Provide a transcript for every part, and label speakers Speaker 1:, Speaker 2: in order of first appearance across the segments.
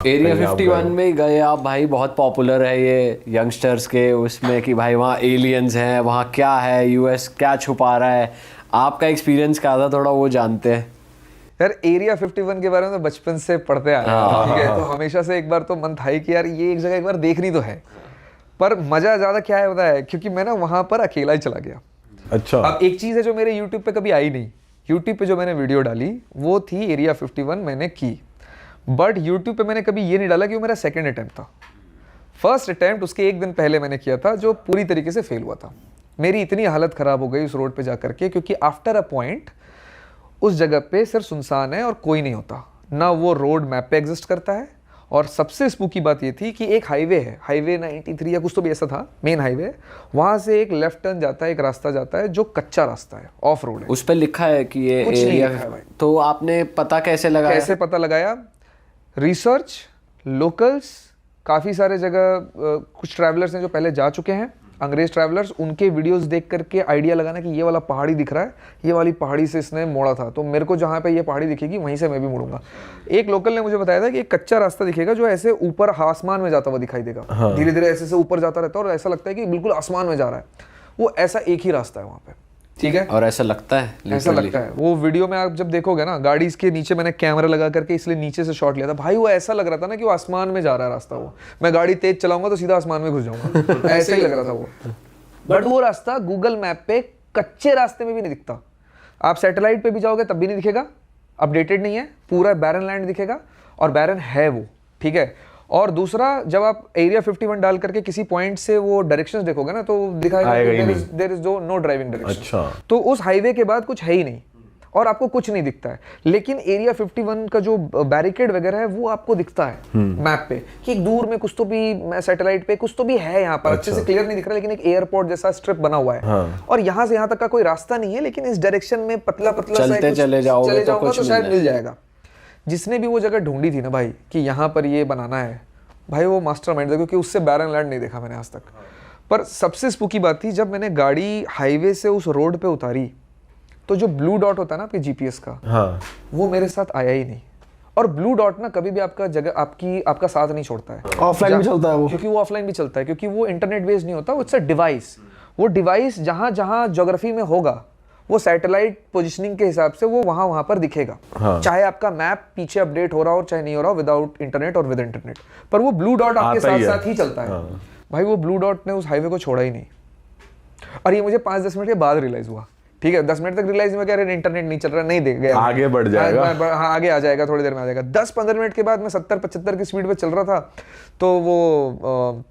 Speaker 1: Area 51 में गए आप भाई, बहुत पॉपुलर है ये यंगस्टर्स के उसमें कि भाई वहाँ एलियंस हैं, वहाँ क्या है, यूएस क्या छुपा रहा है, आपका एक्सपीरियंस क्या था थोड़ा वो जानते हैं।
Speaker 2: यार एरिया 51 के बारे में तो बचपन से पढ़ते आ रहे हैं, ठीक है, तो हमेशा से एक बार तो मन था ही कि यार ये एक जगह एक बार देखनी तो है। पर मजा ज्यादा क्या है पता है, क्योंकि मैं ना वहां पर अकेला ही चला गया।
Speaker 3: अच्छा।
Speaker 2: अब एक चीज है जो मेरे यूट्यूब पे कभी आई नहीं, यूट्यूब पे जो मैंने वीडियो डाली वो थी एरिया 51 मैंने की, बट यूट्यूब पे मैंने कभी ये नहीं डाला कि वो मेरा सेकंड अटेम्प्ट था। फर्स्ट अटेम्प्ट उसके एक दिन पहले मैंने किया था, जो पूरी तरीके से फेल हुआ था। मेरी इतनी हालत खराब हो गई उस रोड पे जाकर के, क्योंकि आफ्टर अ पॉइंट उस जगह पे सिर्फ सुनसान है और कोई नहीं होता, ना वो रोड मैप पे एग्जिस्ट करता है। और सबसे स्पूकी बात ये थी कि एक हाईवे है, हाईवे 93 या कुछ तो भी ऐसा था, मेन हाईवे, वहां से एक लेफ्ट टर्न जाता है, एक रास्ता जाता है जो कच्चा रास्ता है, ऑफ रोड है।
Speaker 1: उस पर लिखा है कि ये एरिया, तो आपने पता कैसे लगाया?
Speaker 2: कैसे पता लगाया? रिसर्च, लोकल्स, काफ़ी सारे जगह कुछ ट्रैवलर्स हैं जो पहले जा चुके हैं, अंग्रेज ट्रैवलर्स, उनके वीडियोस देख करके आइडिया लगाना कि ये वाला पहाड़ी दिख रहा है, ये वाली पहाड़ी से इसने मोड़ा था, तो मेरे को जहाँ पे ये पहाड़ी दिखेगी वहीं से मैं भी मुड़ूंगा। एक लोकल ने मुझे बताया था कि एक कच्चा रास्ता दिखेगा जो ऐसे ऊपर आसमान में जाता हुआ दिखाई देगा, धीरे धीरे ऐसे से ऊपर जाता रहता है और ऐसा लगता है कि बिल्कुल आसमान में जा रहा है। वो ऐसा एक ही रास्ता है वहाँ पे, ठीक है,
Speaker 1: और ऐसा लगता है,
Speaker 2: ऐसा लगता है। वो वीडियो में आप जब देखोगे ना, गाड़ी इसके नीचे मैंने कैमरा लगा करके इसलिए नीचे से शॉट लिया था भाई, वो ऐसा लग रहा था ना कि वो आसमान में जा रहा है रास्ता। वो मैं गाड़ी तेज चलाऊंगा तो सीधा आसमान में घुस जाऊंगा, ऐसे ही लग रहा था वो। बट वो रास्ता गूगल मैप पे कच्चे रास्ते में भी नहीं दिखता, आप सैटेलाइट पे भी जाओगे तब भी नहीं दिखेगा, अपडेटेड नहीं है, पूरा बैरन लैंड दिखेगा, और बैरन है वो, ठीक है। और दूसरा, जब आप एरिया 51 डाल करके किसी पॉइंट से वो डायरेक्शंस देखोगे ना, तो दिखाएगा there is no driving direction.
Speaker 3: अच्छा।
Speaker 2: तो उस हाईवे के बाद कुछ है ही नहीं और आपको कुछ नहीं दिखता है, लेकिन एरिया 51 का जो बैरिकेड वगैरह है वो आपको दिखता है मैप पे, कि दूर में कुछ तो भी सैटेलाइट पे कुछ तो भी है यहाँ पर। अच्छे से क्लियर नहीं दिख रहा, लेकिन एक एयरपोर्ट जैसा स्ट्रिप बना हुआ है, और यहाँ से यहाँ तक का कोई रास्ता नहीं है, लेकिन इस डायरेक्शन में पतला पतला
Speaker 1: चले जाओगे
Speaker 2: तो शायद मिल जाएगा। जिसने भी वो जगह ढूंढी थी ना भाई कि यहाँ पर ये बनाना है, भाई वो मास्टरमाइंड था, क्योंकि उससे बैरन लैंड नहीं देखा मैंने आज तक। पर सबसे स्पूकी बात थी जब मैंने गाड़ी हाईवे से उस रोड पे उतारी, तो जो ब्लू डॉट होता है ना आपके जीपीएस का,
Speaker 3: हाँ,
Speaker 2: वो मेरे साथ आया ही नहीं। और ब्लू डॉट ना कभी भी आपका जगह आपका साथ नहीं छोड़ता है,
Speaker 3: ऑफलाइन भी चलता है वो,
Speaker 2: क्योंकि वो ऑफलाइन भी चलता है, क्योंकि वो इंटरनेट बेस्ड नहीं होता, वो इट्स अ डिवाइस। वो डिवाइस जहां जहां ज्योग्राफी में होगा, वो सैटेलाइट पोजीशनिंग के हिसाब से वो वहां पर दिखेगा। हाँ। चाहे आपका मैप पीछे अपडेट हो रहा हो चाहे नहीं हो रहा हो, विदाउट इंटरनेट और विद इंटरनेट, पर वो ब्लू डॉट आपके साथ साथ ही चलता है। हाँ। भाई वो ब्लू डॉट ने उस हाईवे को छोड़ा ही नहीं, और ये मुझे 5-10 मिनट के बाद रियलाइज हुआ, ठीक है। 10 मिनट तक रियलाइज हुआ कि अरे इंटरनेट नहीं चल रहा, नहीं देख गया,
Speaker 3: आगे बढ़ जाएगा,
Speaker 2: हाँ आगे आ जाएगा, थोड़ी देर में आ जाएगा। 10-15 मिनट के बाद मैं 70-75 की स्पीड पे चल रहा था, तो वो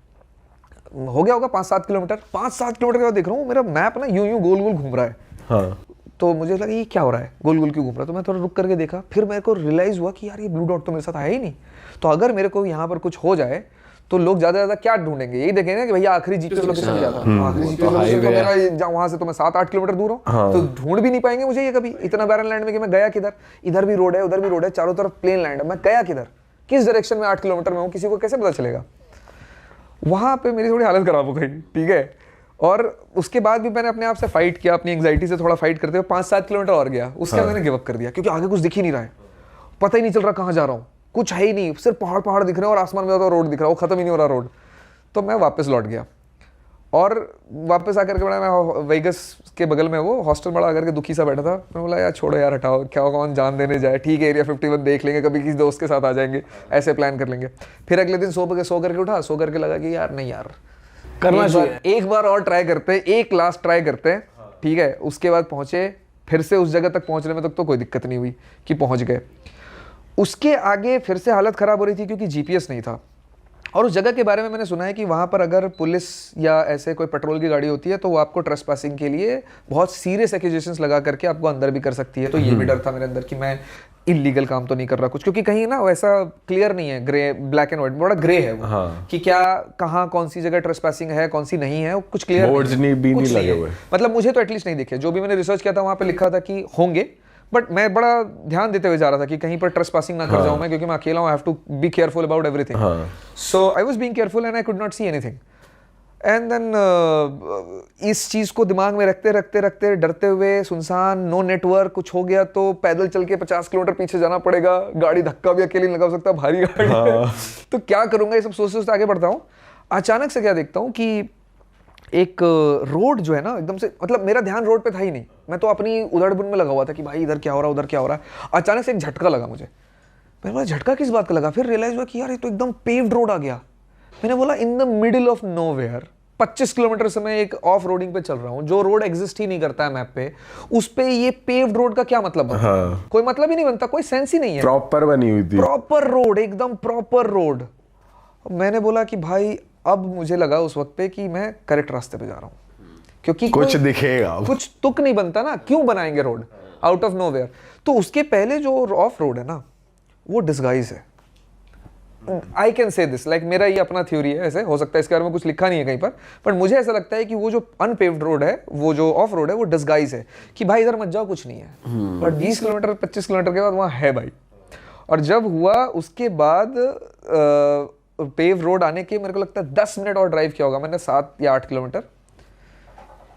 Speaker 2: हो गया होगा 5-7 किलोमीटर। 5-7 किलोमीटर के बाद देख रहा हूँ मेरा मैप ना यूं गोल गोल घूम रहा है।
Speaker 3: हाँ।
Speaker 2: तो मुझे लगा ये क्या हो रहा है, गोल गोल क्यों घूम रहा है। तो मैं थोड़ा रुक करके देखा, फिर मेरे को रियलाइज हुआ कि यार ये ब्लू डॉट तो मेरे साथ आया ही नहीं। तो अगर मेरे को यहाँ पर कुछ हो जाए तो लोग ज्यादा ज्यादा क्या ढूंढेंगे, यही देखेंगे ना कि भैया आखिरी जीपीएस लोकेशन पे जाता है, आखिरी जीपीएस लोकेशन तो मेरा वहां से तो मैं 7-8 किलोमीटर दूर हूँ, तो ढूंढ भी नहीं पाएंगे मुझे ये कभी, इतना बैरन लैंड में कि मैं गया किधर, इधर भी रोड है उधर भी रोड है, चारों तरफ प्लेन लैंड है, मैं गया किधर, किस डायरेक्शन में 8 किलोमीटर में हूँ, किसी को कैसे पता चलेगा। वहां पे मेरी थोड़ी हालत खराब हो गई, ठीक है। और उसके बाद भी मैंने अपने आप से फाइट किया, अपनी एंग्जाइटी से थोड़ा फाइट करते हुए 5-7 किलोमीटर और गया, उसके बाद मैंने गिव अप कर दिया, क्योंकि आगे कुछ दिख ही नहीं रहा है, पता ही नहीं चल रहा कहाँ जा रहा हूँ, कुछ है ही नहीं, सिर्फ पहाड़ पहाड़ दिख रहे हैं और आसमान में रोड दिख रहा है, वो खत्म ही नहीं हो रहा रोड। तो मैं वापस लौट गया, और वापस आकर के मैं वेगस के बगल में वो हॉस्टल बड़ा आकर के दुखी सा बैठा था। मैं बोला यार छोड़ो यार, हटाओ, क्या कौन जान देने जाए, ठीक है एरिया 51 देख लेंगे, कभी किसी दोस्त के साथ आ जाएंगे, ऐसे प्लान कर लेंगे। फिर अगले दिन सो करके उठा, सो करके लगा कि यार नहीं यार करना चाहिए, एक बार और ट्राई करते हैं, एक लास्ट ट्राई करते हैं, ठीक है। उसके बाद पहुंचे, फिर से उस जगह तक पहुंचने में तक तो कोई दिक्कत नहीं हुई कि पहुंच गए। उसके आगे फिर से हालत खराब हो रही थी क्योंकि जीपीएस नहीं था, और उस जगह के बारे में मैंने सुना है कि वहाँ पर अगर पुलिस या ऐसे कोई पेट्रोल की गाड़ी होती है तो वो आपको ट्रेसपासिंग के लिए बहुत सीरियस एक्यूजेशंस लगा करके आपको अंदर भी कर सकती है। तो ये भी डर था मेरे अंदर कि मैं इलीगल काम तो नहीं कर रहा कुछ, क्योंकि कहीं ना वैसा क्लियर नहीं है, ग्रे ब्लैक एंड व्हाइट, बड़ा ग्रे है वो। हाँ। कि क्या कहाँ कौन सी जगह ट्रेसपासिंग है कौन सी नहीं है, कुछ क्लियर
Speaker 3: नहीं लगे हुए,
Speaker 2: मतलब मुझे तो एटलीस्ट नहीं दिखे। जो भी मैंने रिसर्च किया था वहाँ पे लिखा था कि होंगे, बट मैं बड़ा ध्यान देते हुए जा रहा था कि कहीं पर ट्रेसपासिंग ना कर जाऊं मैं, क्योंकि मैं अकेला हूं, I have to be careful about everything. So I was being careful and I could not see anything. And then इस चीज़ को दिमाग में रखते रखते रखते डरते हुए, सुनसान, नो नेटवर्क, कुछ हो गया तो पैदल चल के 50 किलोमीटर पीछे जाना पड़ेगा, गाड़ी धक्का भी अकेले नहीं लगा सकता, भारी गाड़ी है। तो क्या करूंगा, ये सब सोचते सोचते आगे बढ़ता हूँ। अचानक से क्या देखता हूँ कि एक रोड जो है ना एकदम से, मतलब मेरा ध्यान रोड पे था ही नहीं, मैं तो अपनी उधड़-बुन में लगा हुआ था कि भाई इधर क्या हो रहा है, उधर क्या हो रहा है। अचानक से एक झटका लगा मुझे। मैंने बोला झटका किस बात का लगा? फिर रियलाइज हुआ कि यार ये तो एकदम पेव्ड रोड आ गया। मैंने बोला in the middle of nowhere 25 kilometre से मैं एक ऑफ रोडिंग पे चल रहा हूँ, जो रोड एग्जिस्ट ही नहीं करता है मैप पे, उस पे ये पेव्ड रोड का क्या मतलब बनता है? कोई मतलब ही नहीं बनता, कोई सेंस ही नहीं है।
Speaker 3: प्रॉपर बनी हुई थी,
Speaker 2: प्रॉपर रोड, एकदम प्रॉपर रोड। मैंने बोला कि भाई अब मुझे लगा उस वक्त पे कि मैं करेक्ट रास्ते पे जा रहा हूँ, क्योंकि
Speaker 3: कुछ दिखेगा,
Speaker 2: कुछ तुक नहीं बनता ना, क्यों बनाएंगे रोड आउट ऑफ नोवेयर? तो उसके पहले जो ऑफ रोड है ना, वो डिस्गाइज है। I can say this, like मेरा ये अपना थ्योरी है, ऐसे हो सकता है, इसके बारे में कुछ लिखा नहीं है कहीं पर मुझे ऐसा लगता है कि वो जो अनपेव्ड रोड है, वो जो ऑफ रोड है, वो डिस्गाइज है कि भाई इधर मत जाओ, कुछ नहीं है। बट 20 किलोमीटर 25 किलोमीटर के बाद वहाँ है भाई। और जब हुआ उसके बाद पेव रोड आने के मेरे को लगता है 10 मिनट और ड्राइव किया होगा मैंने, 7 या 8 किलोमीटर,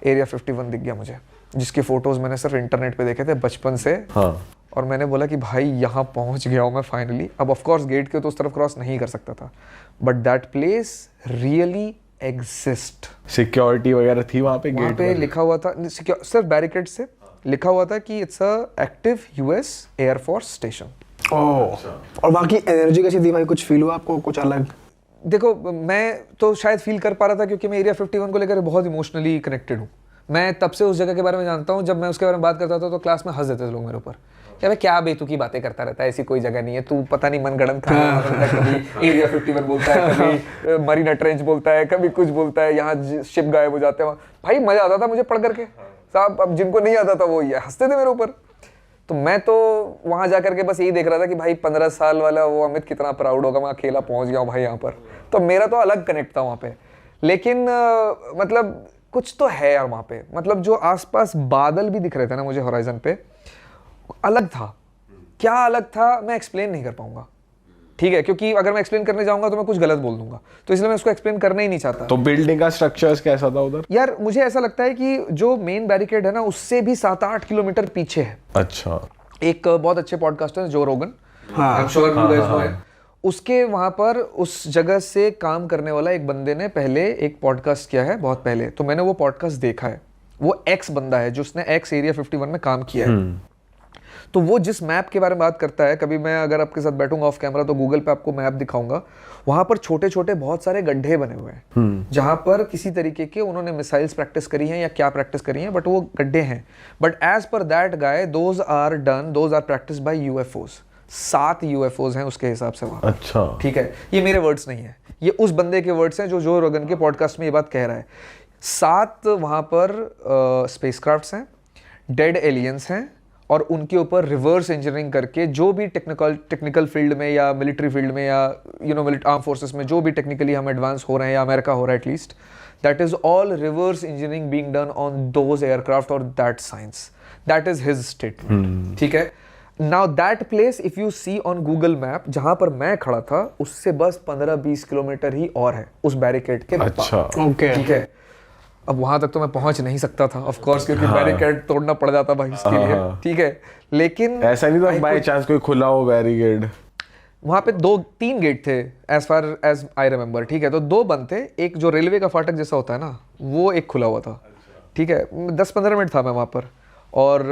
Speaker 2: एरिया 51 दिख गया मुझे, जिसके फोटोज मैंने सिर्फ इंटरनेट पे देखे थे बचपन से।
Speaker 3: हाँ।
Speaker 2: और मैंने बोला कि भाई यहाँ पहुँच गया हूँ मैं फाइनली। अब ऑफ कोर्स गेट के तो उस तरफ क्रॉस नहीं कर सकता था, but that place really exist.
Speaker 3: Security वगैरह थी वहाँ पे?
Speaker 2: वहाँ पे लिखा हुआ था सिर्फ बैरिकेड से लिखा हुआ था कि it's a active US air force station.
Speaker 4: Oh, और बाकी एनर्जी कैसी थी भाई? कुछ फील हुआ आपको कुछ अलग?
Speaker 2: देखो मैं तो शायद फील कर पा रहा था क्योंकि मैं एरिया 51 को लेकर बहुत इमोशनली कनेक्टेड हूँ। मैं तब से उस जगह के बारे में जानता हूँ। जब मैं उसके बारे में बात करता था तो क्लास में हंस देते थे लोग मेरे ऊपर, क्या भाई क्या बेतुकी बातें करता रहता है, ऐसी कोई जगह नहीं है, तू पता नहीं मनगढ़ंत खाना कभी एरिया 51 बोलता है, कभी मरीना ट्रेंच बोलता है, कभी कुछ बोलता है, यहाँ शिप गायब हो जाते हैं। भाई मजा आता था मुझे पढ़ करके साहब। अब जिनको नहीं आता था वो ये हंसते थे मेरे ऊपर। तो मैं तो वहाँ जा करके बस यही देख रहा था कि भाई 15 साल वाला वो अमित कितना प्राउड होगा, मैं अकेला पहुँच गया हूँ भाई यहाँ पर। तो मेरा तो अलग कनेक्ट था वहाँ पे। लेकिन मतलब कुछ तो है यार वहाँ पे, मतलब जो आसपास बादल भी दिख रहे थे ना मुझे होराइजन पे, अलग था। क्या अलग था मैं एक्सप्लेन नहीं कर पाऊंगा, ठीक है, क्योंकि अगर मैं एक्सप्लेन करने जाऊंगा तो मैं कुछ गलत बोल दूंगा, तो इसलिए मैं उसको एक्सप्लेन करना ही नहीं चाहता।
Speaker 3: तो बिल्डिंग का स्ट्रक्चर्स कैसा था उधर?
Speaker 2: यार मुझे ऐसा लगता है कि जो मेन बैरिकेड है ना उससे भी 7-8 किलोमीटर पीछे है।
Speaker 3: अच्छा।
Speaker 2: एक बहुत अच्छे पॉडकास्टर है जो रोगन, I am sure you guys know him. उसके वहां पर उस जगह से काम करने वाला एक बंदे ने पहले एक पॉडकास्ट किया है बहुत पहले, तो मैंने वो पॉडकास्ट देखा है। वो एक्स बंदा है जो उसने एक्स एरिया 51 में काम किया है। तो वो जिस मैप के बारे में बात करता है, कभी मैं अगर आपके साथ बैठूंगा ऑफ कैमरा तो गूगल पे आपको मैप दिखाऊंगा, वहां पर छोटे छोटे बहुत सारे गड्ढे बने हुए हैं जहां पर किसी तरीके के उन्होंने मिसाइल्स प्रैक्टिस करी हैं या क्या प्रैक्टिस करी हैं, बट वो गड्ढे हैं। But as per that guy those are practice by UFOs. 7 UFOs हैं उसके हिसाब से वहां।
Speaker 3: अच्छा,
Speaker 2: ठीक है, ये मेरे वर्ड्स नहीं है, ये उस बंदे के वर्ड्स हैं जो रोगन के पॉडकास्ट में ये बात कह रहा है। 7 वहां पर स्पेसक्राफ्ट्स हैं, डेड एलियंस हैं, और उनके ऊपर रिवर्स इंजीनियरिंग करके जो भी टेक्निकल फील्ड में या मिलिट्री फील्ड में या आर्म फोर्सेस में जो भी टेक्निकली हम एडवांस हो रहे हैं या अमेरिका हो रहा है at least, that is all reverse engineering being done on those aircraft और that science. That is his statement. ठीक है, now that place if you see on Google map, जहां पर मैं खड़ा था उससे बस 15-20 किलोमीटर ही और है उस बैरिकेड के।
Speaker 3: अच्छा,
Speaker 4: ओके,
Speaker 2: ठीक है। अब वहां तक तो मैं पहुंच नहीं सकता था ऑफ कोर्स, क्योंकि बैरिकेड तोड़ना पड़ जाता भाई इसके लिए। ठीक है, लेकिन
Speaker 3: ऐसा नहीं था बाय चांस कोई खुला हो बैरिकेड?
Speaker 2: वहां पे 2-3 गेट थे as far as I remember. ठीक है, तो 2 बंद थे, एक जो रेलवे का फाटक जैसा होता है ना वो एक खुला हुआ था। ठीक है, 10-15 मिनट था मैं वहां पर, और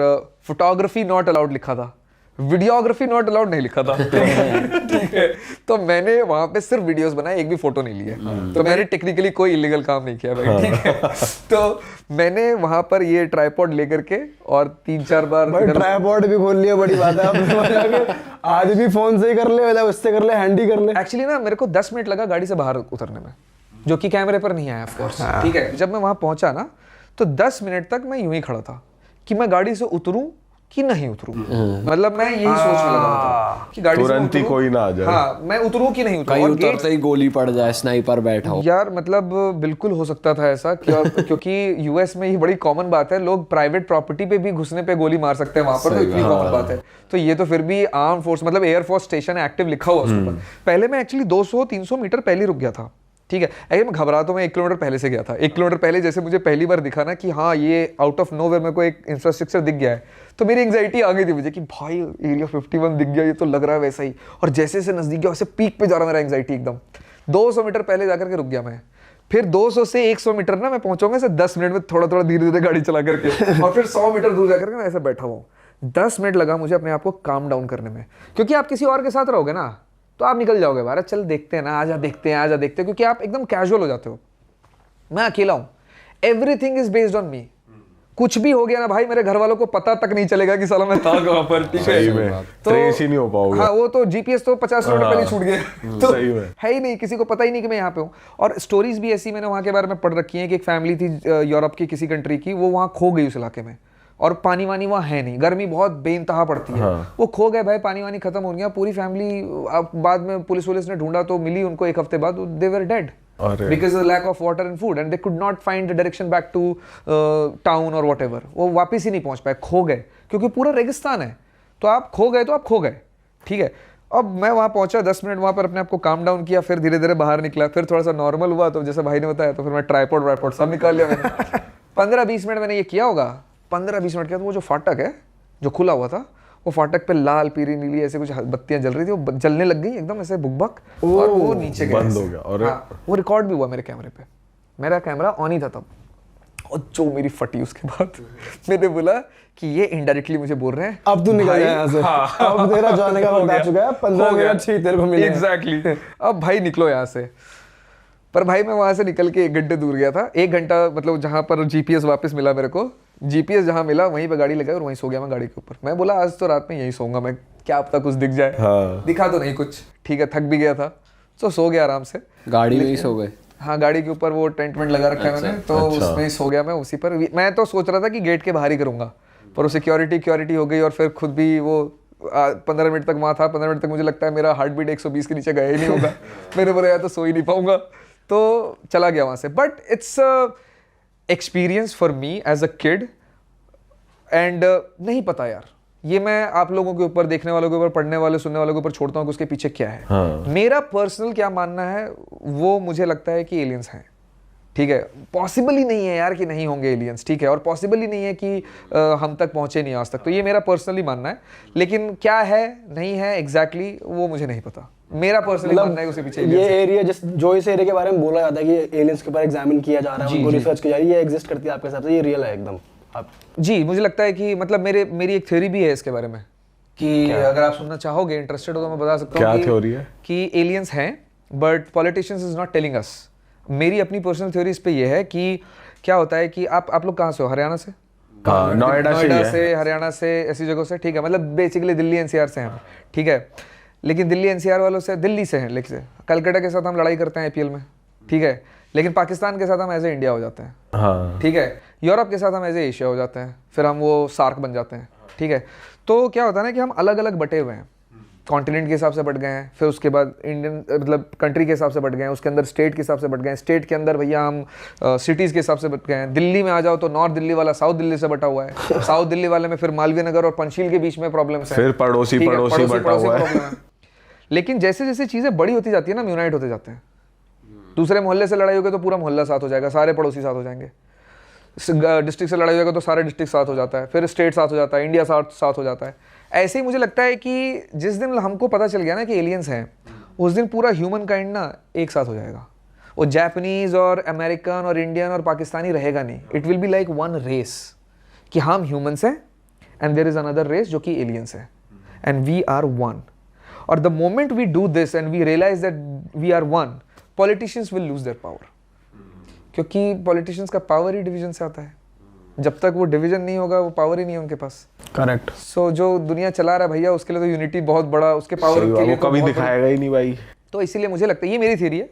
Speaker 2: फोटोग्राफी नॉट अलाउड लिखा था, वीडियोग्राफी नॉट अलाउड नहीं लिखा था। ठीक है, तो मैंने वहां पे सिर्फ वीडियोस बनाए, एक भी फोटो नहीं लिए। तो मैंने टेक्निकली कोई इलीगल काम नहीं किया भाई। ठीक है, तो मैंने वहां पर ये ट्राइपॉड लेकर के और 3-4 बार
Speaker 4: भाई ट्राइपॉड भी खोल लिया, बड़ी बात है। आपने आज भी फोन से ही कर ले, मतलब उससे कर ले, हैंडी कर ले।
Speaker 2: एक्चुअली ना मेरे को 10 मिनट लगा गाड़ी से बाहर उतरने में, जो कि कैमरे पर नहीं आया ऑफ कोर्स। ठीक है, जब मैं वहां पहुंचा ना तो 10 मिनट तक मैं यूं ही खड़ा था कि मैं गाड़ी से उतरूं कि नहीं उतरूं। मतलब मैं यही सोचने लगा था कि गाड़ी से
Speaker 3: तुरंत ही कोई ना आ जाए।
Speaker 2: हाँ, मैं उतरूं कि नहीं उतरूं।
Speaker 1: कहीं उतरते ही गोली पड़ जाए, स्नाइपर बैठा हो।
Speaker 2: यार मतलब बिल्कुल हो सकता था ऐसा, क्योंकि यूएस में ये बड़ी कॉमन बात है, लोग प्राइवेट प्रॉपर्टी पे भी घुसने पे गोली मार सकते हैं वहां पर, तो इतनी कॉमन बात है। तो ये तो फिर भी आर्म फोर्स मतलब एयरफोर्स स्टेशन एक्टिव लिखा हुआ उसके ऊपर। पहले मैं एक्चुअली 200-300 मीटर पहले रुक गया था, ठीक है। अगर मैं घबरा तो मैं 1 किलोमीटर पहले से गया था। 1 किलोमीटर पहले जैसे मुझे पहली बार दिखा ना कि हाँ ये आउट ऑफ नोवेयर मेरे को एक इंफ्रास्ट्रक्चर दिख गया है, तो मेरी एंग्जाइटी आ गई थी मुझे कि भाई एरिया 51 दिख गया, ये तो लग रहा है वैसा ही। और जैसे जैसे नजदीक गया वैसे पीक पे जा रहा मेरा एंग्जाइटी एकदम। 200 मीटर पहले जाकर के रुक गया मैं। फिर 200 से 100 मीटर ना मैं पहुंचूंगा ऐसे 10 मिनट में, थोड़ा थोड़ा धीरे धीरे गाड़ी चला करके, और फिर 100 मीटर दूर जाकर के मैं ऐसे बैठा हुआ हूँ। 10 मिनट लगा मुझे अपने आप को काम डाउन करने में, क्योंकि आप किसी और के साथ रहोगे ना तो आप निकल जाओगे बाहर, चल देखते हैं ना, आजा देखते हैं, आजा देखते हैं, क्योंकि आप एकदम कैजुअल हो जाते हो। मैं अकेला हूँ, everything is based on me. कुछ भी हो गया ना भाई, मेरे घर वालों को पता तक नहीं चलेगा कि साला मैं था कहाँ पर। ठीक
Speaker 3: सही में
Speaker 2: है,
Speaker 3: ट्रेस ही नहीं हो पाओगे।
Speaker 2: हाँ वो तो जीपीएस तो 50 किलोमीटर पहले छूट गए, तो
Speaker 3: सही में
Speaker 2: है ही नहीं, किसी को पता ही नहीं कि मैं यहाँ पे हूँ। और स्टोरीज भी ऐसी मैंने वहाँ के बारे में पढ़ रखी है कि एक फैमिली थी यूरोप की किसी कंट्री की, वो वहाँ खो गई उस इलाके में, और पानी वानी वहाँ है नहीं, गर्मी बहुत बेइंतहा पड़ती है। वो खो गए भाई, पानी वानी खत्म हो गया, पूरी फैमिली, अब बाद में पुलिस ने ढूंढा तो मिली उनको 1 हफ्ते बाद, they were dead because of the lack of water and food and they could not find the direction back to town or whatever। वो वापस ही नहीं पहुंच पाए, खो गए, क्योंकि पूरा रेगिस्तान है। तो आप खो गए तो आप खो गए, ठीक है। अब मैं वहाँ पहुंचा, 10 मिनट वहाँ पर अपने आप को काम डाउन किया, फिर धीरे धीरे बाहर निकला, फिर थोड़ा सा नॉर्मल हुआ, तो जैसे भाई ने बताया, तो फिर मैं ट्राइपॉड वाइपॉड सब निकाल लिया मैंने। 15-20 मिनट मैंने ये किया होगा, 15-20 मिनट के बाद वो जो फाटक है जो खुला हुआ था, वो फाटक पे लाल पीली नीली ऐसे कुछ बत्तियां जल रही थी, वो जलने लग गई एकदम ऐसे बुक, और वो नीचे गया,
Speaker 3: बंद हो गया। और
Speaker 2: हाँ, वो रिकॉर्ड भी हुआ मेरे कैमरे पे, मेरा कैमरा ऑन ही था तब। और जो मेरी फटी उसके बाद मैंने बोला कि ये इनडायरेक्टली मुझे बोल रहे हैं
Speaker 4: अब तू निकल जाए यहाँ से, अब तेरा जाने का वक्त आ चुका है, 15 मिनट ही तेरे को मिले।
Speaker 2: एग्जैक्टली, अब भाई निकलो यहाँ से। पर भाई मैं वहाँ से निकल के 1 घंटे दूर गया था, 1 घंटा मतलब जहाँ पर जीपीएस वापस मिला मेरे को, जीपीएस जहाँ मिला वहीं पे गाड़ी लगाई और वहीं सो गया मैं गाड़ी के ऊपर। मैं बोला आज तो रात में यहीं सोऊंगा मैं, क्या पता कुछ दिख जाए।
Speaker 3: हाँ।
Speaker 2: दिखा तो नहीं कुछ, ठीक है, थक भी गया था तो सो गया आराम से।
Speaker 1: गाड़ी में ही सो गए?
Speaker 2: हाँ, गाड़ी के ऊपर वो टेंट वेंट लगा रखा है मैंने, तो उसमें ही सो गया मैं उसी पर। मैं तो सोच रहा था कि गेट के बाहर ही करूंगा, पर वो सिक्योरिटी हो गई, और फिर खुद भी वो 15 मिनट तक वहाँ था। 15 मिनट तक मुझे लगता है मेरा हार्ट बीट 120 के नीचे गया ही नहीं होगा। मैंने बोला यार तो सो ही नहीं पाऊंगा, तो चला गया वहाँ से। But it's experience for me as a kid, and नहीं पता यार, ये मैं आप लोगों के ऊपर, देखने वालों के ऊपर, पढ़ने वाले, सुनने वालों के ऊपर छोड़ता हूँ कि उसके पीछे क्या है। मेरा पर्सनल क्या मानना है, वो मुझे लगता है कि एलियंस हैं, ठीक है। पॉसिबल ही नहीं है यार कि नहीं होंगे एलियंस, ठीक है, और पॉसिबल ही नहीं है कि हम तक पहुंचे नहीं आज तक, तो ये मेरा पर्सनली मानना है। लेकिन क्या है नहीं है एग्जैक्टली वो मुझे नहीं पता, मेरा पर्सनली मानना है उसके पीछे
Speaker 4: ये एरिया जो इस एरिया के बारे में बोला जाता है कि एलियंस के ऊपर एग्जामिन किया जा रहा है, उनको रिसर्च की जा रही है, ये एग्जिस्ट करती है आपके हिसाब से, ये रियल है एकदम? आप
Speaker 2: जी, मुझे लगता है कि मतलब मेरी एक थ्योरी भी है इसके बारे में, कि अगर आप सुनना चाहोगे, इंटरेस्टेड हो तो मैं बता सकता हूँ।
Speaker 3: क्या थ्योरी है?
Speaker 2: कि एलियंस हैं but politicians is not telling us. मेरी अपनी पर्सनल थ्योरी इस पे ये है कि क्या होता है कि आप लोग कहाँ से हो? हरियाणा से?
Speaker 3: नोएडा
Speaker 2: से, हरियाणा से, ऐसी जगहों से, ठीक है, मतलब बेसिकली दिल्ली एनसीआर से हैं, ठीक है। लेकिन दिल्ली एनसीआर वालों से, दिल्ली से हैं, लेकिन कलकत्ता के साथ हम लड़ाई करते हैं आईपीएल में, ठीक है, लेकिन पाकिस्तान के साथ हम एज ए इंडिया हो जाते हैं,
Speaker 3: हाँ।
Speaker 2: ठीक है। यूरोप के साथ हम एज ए एशिया हो जाते हैं, फिर हम वो सार्क बन जाते हैं, ठीक है। तो क्या होता है ना कि हम अलग अलग बटे हुए हैं, कॉन्टिनेंट के हिसाब से बट गए हैं, फिर उसके बाद इंडियन मतलब कंट्री के हिसाब से बट गए हैं, उसके अंदर स्टेट के हिसाब से बट गए हैं, स्टेट के अंदर भैया हम सिटीज़ के हिसाब से बट गए हैं। दिल्ली में आ जाओ तो नॉर्थ दिल्ली वाला साउथ दिल्ली से बटा हुआ है, साउथ दिल्ली वाले में फिर मालवीय नगर और पंचशील के बीच में प्रॉब्लम्स हैं,
Speaker 3: फिर पड़ोसी बटा हुआ है।
Speaker 2: लेकिन जैसे जैसे चीज़ें बड़ी होती जाती है ना, हम यूनाइट होते जाते हैं। दूसरे मोहल्ले से लड़ाई होगी तो पूरा मोहल्ला साथ हो जाएगा, सारे पड़ोसी साथ हो जाएंगे। डिस्ट्रिक्ट से लड़ाई होगा तो सारे डिस्ट्रिक्ट साथ हो जाता है, फिर स्टेट साथ हो जाता है, इंडिया साथ हो जाता है। ऐसे ही मुझे लगता है कि जिस दिन हमको पता चल गया ना कि एलियंस हैं, उस दिन पूरा ह्यूमन काइंड ना एक साथ हो जाएगा। वो जापानीज और अमेरिकन और इंडियन और पाकिस्तानी रहेगा नहीं, it will be like one race, कि हम ह्यूमंस हैं and there is another race जो कि एलियंस है, एंड वी आर वन। और the moment we do this and we realise that we are one, politicians will lose their power, क्योंकि politicians का power ही डिवीजन से आता है। जब तक वो डिवीजन नहीं होगा, वो पावर ही नहीं है उनके पास।
Speaker 4: करेक्ट।
Speaker 2: सो जो दुनिया चला रहा है भैया, उसके लिए तो यूनिटी बहुत बड़ा, उसके पावर के लिए
Speaker 3: वो कभी दिखाएगा ही नहीं भाई।
Speaker 2: तो इसीलिए मुझे लगता है, ये मेरी थ्योरी है,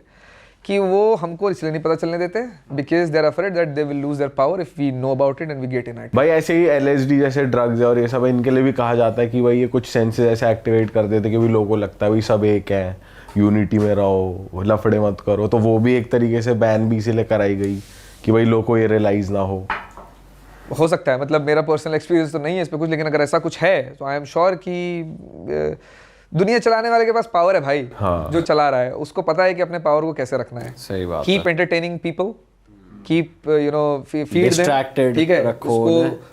Speaker 2: कि वो हमको इसलिए नहीं पता चलने देते because they are afraid that they will lose their power if we know about it and we get in it.
Speaker 3: भाई ऐसे ही LSD जैसे ड्रग्स है और ये सब, इनके लिए भी कहा जाता है कि भाई ये कुछ सेंसेस ऐसे एक्टिवेट कर देते कि भाई लोगों को लगता है भाई सब एक है, यूनिटी में रहो, लफड़े मत करो। तो वो भी एक तरीके से बैन भी इसीलिए कराई गई कि भाई लोगों को ये रियलाइज ना हो
Speaker 2: सकता है, मतलब मेरा पर्सनल एक्सपीरियंस तो नहीं है इस पे कुछ, लेकिन अगर ऐसा कुछ है तो आई एम श्योर कि दुनिया चलाने वाले के पास पावर है भाई,
Speaker 3: हाँ।
Speaker 2: जो चला रहा है उसको पता है कि अपने पावर को कैसे रखना है।
Speaker 1: सही बात
Speaker 2: keep entertaining people, keep you know feed
Speaker 1: Distracted
Speaker 2: ठीक है,
Speaker 1: रखो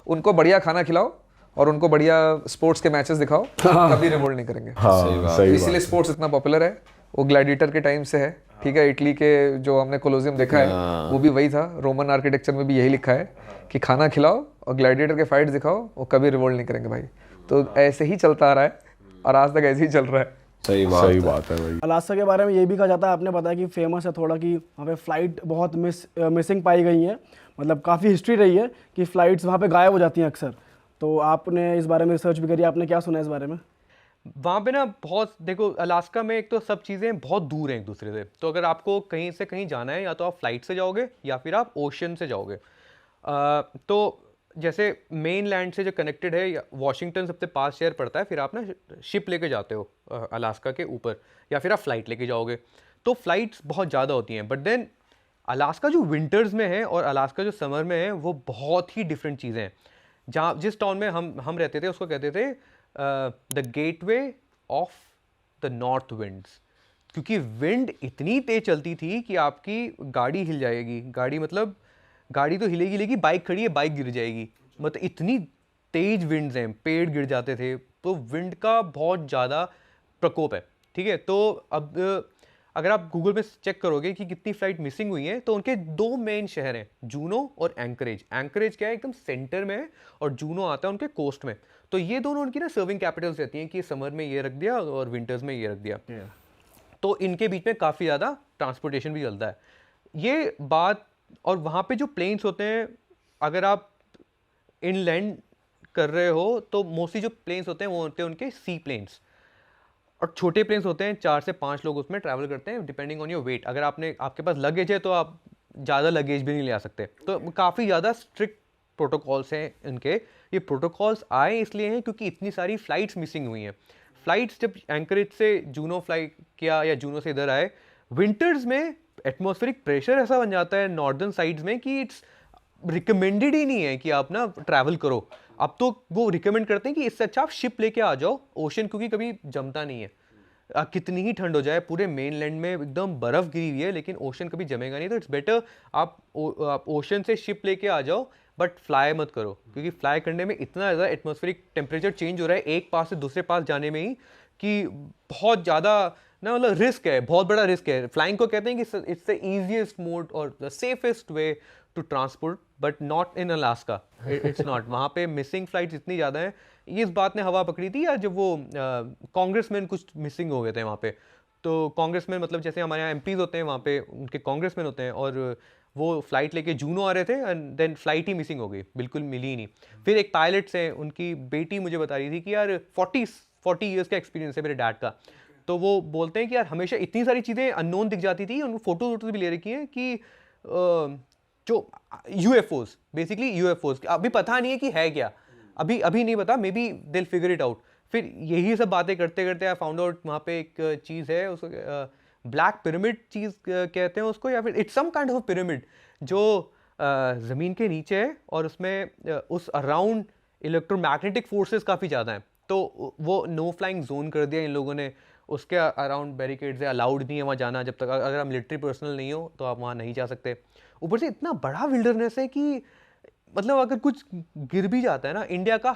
Speaker 2: उनको बढ़िया खाना खिलाओ और उनको बढ़िया स्पोर्ट्स के मैचेस दिखाओ, कभी रिवोल्ट नहीं करेंगे।
Speaker 3: हाँ सही
Speaker 2: इसलिए स्पोर्ट्स इतना पॉपुलर है, वो ग्लैडिएटर के टाइम से है, ठीक है। इटली के जो हमने कोलोसियम देखा है वो भी वही था, रोमन आर्किटेक्चर में भी यही लिखा है कि खाना खिलाओ और ग्लैडिएटर के फाइट दिखाओ, वो कभी रिवोल्ट नहीं करेंगे भाई। तो ऐसे ही चलता आ रहा है और आज तक ऐसे ही चल रहा है।
Speaker 3: सही बात है भाई।
Speaker 4: अलास्का के बारे में ये भी कहा जाता है, आपने बताया कि फेमस है थोड़ा कि वहाँ पे फ्लाइट बहुत मिसिंग पाई गई है, मतलब काफ़ी हिस्ट्री रही है कि फ़्लाइट्स वहाँ पे गायब हो जाती हैं अक्सर। तो आपने इस बारे में रिसर्च भी करी, आपने क्या सुना है इस बारे में?
Speaker 5: वहाँ पे ना बहुत, देखो अलास्का में एक तो सब चीज़ें बहुत दूर हैं एक दूसरे से, तो अगर आपको कहीं से कहीं जाना है या तो आप फ्लाइट से जाओगे या फिर आप ओशन से जाओगे। तो जैसे मेन लैंड से जो कनेक्टेड है, वाशिंगटन सबसे पास शहर पड़ता है, फिर आप ना शिप लेके जाते हो अलास्का के ऊपर, या फिर आप फ्लाइट लेके जाओगे। तो फ्लाइट्स बहुत ज़्यादा होती हैं, बट देन अलास्का जो विंटर्स में है और अलास्का जो समर में है वो बहुत ही डिफरेंट चीज़ें हैं। जहाँ जिस टाउन में हम रहते थे उसको कहते थे the gateway of the north winds, क्योंकि विंड इतनी तेज चलती थी कि आपकी गाड़ी हिल जाएगी। गाड़ी तो हिलेगी, बाइक खड़ी है बाइक गिर जाएगी, मतलब इतनी तेज विंड्स हैं, पेड़ गिर जाते थे। तो विंड का बहुत ज़्यादा प्रकोप है, ठीक है। तो अब अगर आप गूगल पे चेक करोगे कि कितनी फ्लाइट मिसिंग हुई हैं, तो उनके दो मेन शहर हैं, जूनो और एंकरेज। एंकरेज क्या है, एकदम सेंटर में है, और जूनो आता है उनके कोस्ट में। तो ये दोनों उनकी ना सर्विंग कैपिटल्स रहती हैं कि समर में ये रख दिया और विंटर्स में ये रख दिया। तो इनके बीच में काफ़ी ज़्यादा ट्रांसपोर्टेशन भी चलता है, ये बात। और वहाँ पे जो प्लेन्स होते हैं, अगर आप इनलैंड कर रहे हो तो मोस्टली जो प्लेन्स होते हैं वो होते हैं उनके सी प्लेन्स, और छोटे प्लेन्स होते हैं, 4 से 5 लोग उसमें ट्रैवल करते हैं डिपेंडिंग ऑन योर वेट। अगर आपके पास लगेज है तो आप ज़्यादा लगेज भी नहीं ले आ सकते। तो काफ़ी ज़्यादा स्ट्रिक्ट प्रोटोकॉल्स हैं इनके। ये प्रोटोकॉल्स आए इसलिए हैं क्योंकि इतनी सारी फ्लाइट्स मिसिंग हुई हैं। फ्लाइट्स जब एंकरेज से जूनो फ्लाई किया या जूनो से इधर आए, विंटर्स में एटमॉस्फेरिक प्रेशर ऐसा बन जाता है नॉर्दर्न साइड्स में कि इट्स रिकमेंडेड ही नहीं है कि आप ना ट्रैवल करो। अब तो वो रिकमेंड करते हैं कि इससे अच्छा आप शिप लेके आ जाओ ओशन, क्योंकि कभी जमता नहीं है। कितनी ही ठंड हो जाए, पूरे मेन लैंड में एकदम बर्फ़ गिरी हुई है, लेकिन ओशन कभी जमेगा नहीं। तो इट्स बेटर आप ओशन से शिप लेके आ जाओ, बट फ्लाई मत करो, क्योंकि फ्लाई करने में इतना ज़्यादा एटमॉस्फेरिक टेम्परेचर चेंज हो रहा है एक पास से दूसरे पास जाने में ही, कि बहुत ज़्यादा ना, मतलब रिस्क है, बहुत बड़ा रिस्क है। फ्लाइंग को कहते हैं कि इट्स द ईजीएस्ट मोड और the safest way to transport, but not in Alaska, it's not. वहाँ पे मिसिंग फ्लाइट्स इतनी ज़्यादा हैं। इस बात ने हवा पकड़ी थी यार, जब वो कांग्रेसमैन कुछ मिसिंग हो गए थे वहाँ पे। तो कांग्रेसमैन मतलब जैसे हमारे यहाँ एमपीज होते हैं, वहाँ पे उनके कांग्रेसमैन होते हैं, और वो फ्लाइट लेके जूनो आ रहे थे एंड देन फ्लाइट ही मिसिंग हो गई, बिल्कुल मिली ही नहीं। फिर एक पायलट्स हैं, उनकी बेटी मुझे बता रही थी कि यार 40 ईयर्स का एक्सपीरियंस है मेरे डैड का। तो वो बोलते हैं कि यार हमेशा इतनी सारी चीज़ें अननोन दिख जाती थी, उनको फोटो भी ले रखी हैं कि जो यूएफओज, बेसिकली यूएफओज अभी पता नहीं है कि है क्या, अभी नहीं पता, मे बी दिल फिगर इट आउट। फिर यही सब बातें करते करते आई फाउंड आउट वहाँ पे एक चीज़ है, उसको ब्लैक पिरामिड चीज़ कहते हैं उसको, या फिर it's some kind of pyramid जो ज़मीन के नीचे है, और उसमें उस अराउंड इलेक्ट्रोमैग्नेटिक फोर्सेस काफ़ी ज़्यादा हैं। तो वो नो फ्लाइंग जोन कर दिया इन लोगों ने, उसके अराउंड बैरिकेड्स है, अलाउड नहीं है वहाँ जाना, जब तक अगर आप मिलिट्री पर्सनल नहीं हो तो आप वहाँ नहीं जा सकते। ऊपर से इतना बड़ा विल्डरनेस है कि मतलब अगर कुछ गिर भी जाता है ना, इंडिया का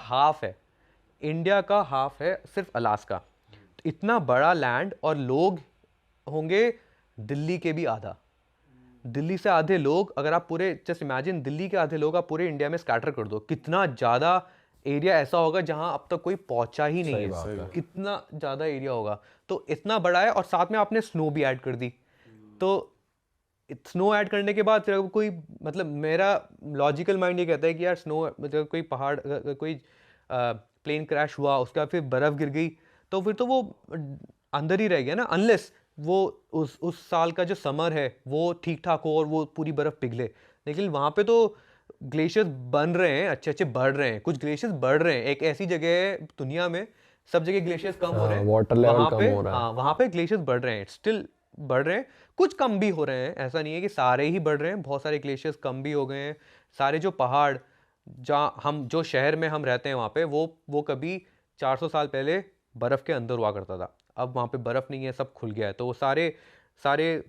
Speaker 5: हाफ है सिर्फ अलास्का। तो इतना बड़ा लैंड, और लोग होंगे दिल्ली के भी आधा, दिल्ली से आधे लोग। अगर आप पूरे जस्ट इमेजिन दिल्ली के आधे लोग आप पूरे इंडिया में स्कैटर कर दो, कितना ज़्यादा एरिया ऐसा होगा जहां अब तक कोई पहुंचा ही नहीं है, कितना ज़्यादा एरिया होगा। तो इतना बड़ा है, और साथ में आपने स्नो भी ऐड कर दी। तो स्नो ऐड करने के बाद फिर कोई, मतलब मेरा लॉजिकल माइंड ये कहता है कि यार स्नो, मतलब कोई पहाड़, कोई प्लेन क्रैश हुआ, उसके बाद फिर बर्फ़ गिर गई, तो फिर तो वो अंदर ही रह गया ना, अनलेस वो उस साल का जो समर है वो ठीक ठाक हो और वो पूरी बर्फ़ पिघले। लेकिन वहाँ पे तो ग्लेशियर्स बन रहे हैं, अच्छे बढ़ रहे हैं, कुछ ग्लेशियर्स बढ़ रहे हैं। एक ऐसी जगह है दुनिया में, सब जगह ग्लेशियर्स कम हो रहे हैं,
Speaker 1: वाटर लेवल
Speaker 5: वहाँ
Speaker 1: कम
Speaker 5: पे
Speaker 1: हो रहा है।
Speaker 5: हाँ, वहाँ पे ग्लेशियर्स बढ़ रहे हैं, स्टिल बढ़ रहे हैं, कुछ कम भी हो रहे हैं। ऐसा नहीं है कि सारे ही बढ़ रहे हैं, बहुत सारे ग्लेशियर्स कम भी हो गए हैं। सारे जो पहाड़, जहाँ जो शहर में हम रहते हैं वहाँ पे, वो कभी 400 साल पहले बर्फ़ के अंदर हुआ करता था। अब वहाँ पे बर्फ़ नहीं है, सब खुल गया है, तो वो सारे सारे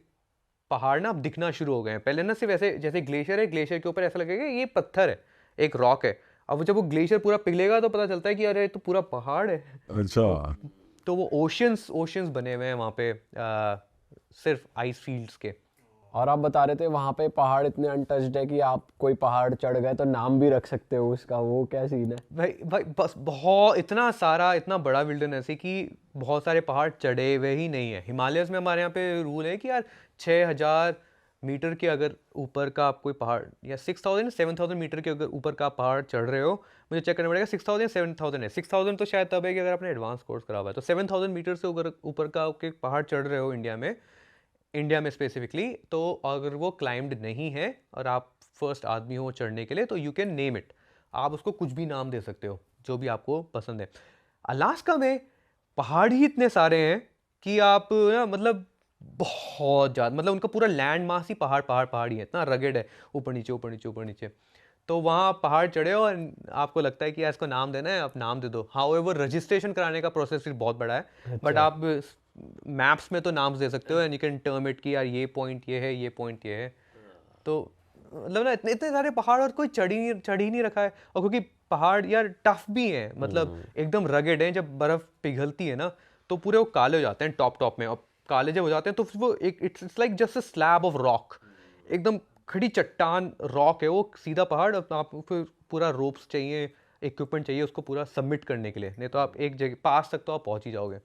Speaker 5: पहाड़ ना अब दिखना शुरू हो गए हैं। पहले ना सिर्फ ऐसे जैसे ग्लेशियर है, ग्लेशियर के ऊपर ऐसा लगेगा ये पत्थर है, एक रॉक है। अब जब वो ग्लेशियर पूरा पिघलेगा तो पता चलता है कि अरे ये तो पूरा पहाड़ है।
Speaker 3: अच्छा।
Speaker 5: तो वो ओशियंस ओशियंस बने हुए हैं वहाँ पे, सिर्फ आइस फील्ड्स के।
Speaker 1: और आप बता रहे थे वहाँ पे पहाड़ इतने अनटच्ड है कि आप कोई पहाड़ चढ़ गए तो नाम भी रख सकते हो उसका, वो क्या सीन है?
Speaker 5: भाई बस बहुत इतना सारा इतना बड़ा विल्डरनेस है कि बहुत सारे पहाड़ चढ़े हुए ही नहीं है। हिमालयस में हमारे यहाँ पे रूल है कि यार 6000 मीटर के अगर ऊपर का आप कोई पहाड़, या 6000 7000 मीटर के अगर ऊपर का आप पहाड़ चढ़ रहे हो, मुझे चेक करना पड़ेगा 6000 7000 है। 6000 तो शायद तब है कि अगर आपने एडवांस कोर्स करा हुआ है। तो 7000 मीटर से ऊपर का आपके पहाड़ चढ़ रहे हो इंडिया में स्पेसिफिकली, तो अगर वो क्लाइम्ड नहीं है और आप फर्स्ट आदमी हो चढ़ने के लिए, तो यू कैन नेम इट। आप उसको कुछ भी नाम दे सकते हो जो भी आपको पसंद है। अलास्का में पहाड़ ही इतने सारे हैं कि आप ना मतलब बहुत ज़्यादा, मतलब उनका पूरा लैंड मास ही पहाड़ पहाड़ पहाड़ ही है, इतना रगेड है, ऊपर नीचे ऊपर नीचे ऊपर नीचे। तो वहाँ आप पहाड़ चढ़े हो और आपको लगता है कि यार इसको नाम देना है, आप नाम दे दो। हाँ वो रजिस्ट्रेशन कराने का प्रोसेस फिर बहुत बड़ा है, बट आप मैप्स में तो नाम दे सकते हो and you can term it कि यार ये पॉइंट ये है, ये पॉइंट ये है। तो मतलब ना इतने इतने सारे पहाड़ और कोई चढ़ ही नहीं रखा है। और क्योंकि पहाड़ यार टफ भी हैं, मतलब एकदम रगेड हैं, जब बर्फ़ पिघलती है ना तो पूरे वो काले हो जाते हैं टॉप में। और काले जब हो जाते हैं तो फिर वो एक it's like just a slab of rock, एकदम खड़ी चट्टान रॉक है वो, सीधा पहाड़। आप फिर पूरा रोप्स चाहिए, इक्विपमेंट चाहिए उसको पूरा सबमिट करने के लिए, नहीं तो आप एक जगह पास तक तो आप पहुंच ही जाओगे।